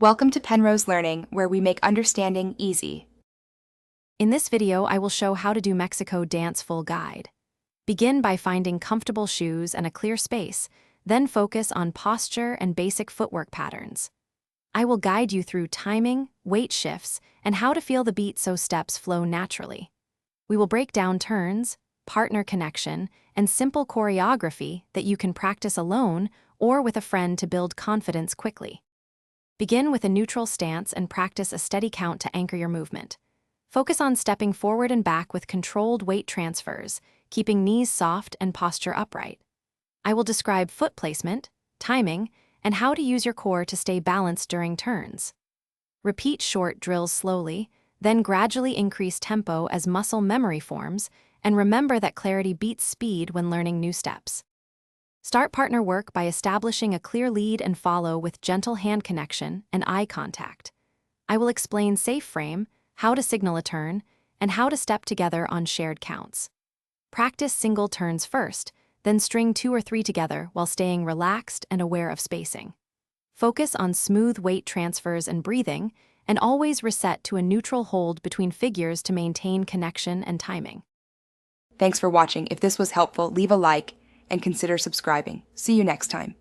Welcome to Penrose Learning, where we make understanding easy. In this video, I will show how to do Mexico dance full guide. Begin by finding comfortable shoes and a clear space, then focus on posture and basic footwork patterns. I will guide you through timing, weight shifts, and how to feel the beat so steps flow naturally. We will break down turns, partner connection, and simple choreography that you can practice alone or with a friend to build confidence quickly. Begin with a neutral stance and practice a steady count to anchor your movement. Focus on stepping forward and back with controlled weight transfers, keeping knees soft and posture upright. I will describe foot placement, timing, and how to use your core to stay balanced during turns. Repeat short drills slowly, then gradually increase tempo as muscle memory forms, and remember that clarity beats speed when learning new steps. Start partner work by establishing a clear lead and follow with gentle hand connection and eye contact. I will explain safe frame, how to signal a turn, and how to step together on shared counts. Practice single turns first, then string 2 or 3 together while staying relaxed and aware of spacing. Focus on smooth weight transfers and breathing, and always reset to a neutral hold between figures to maintain connection and timing. Thanks for watching. If this was helpful, leave a like and consider subscribing. See you next time.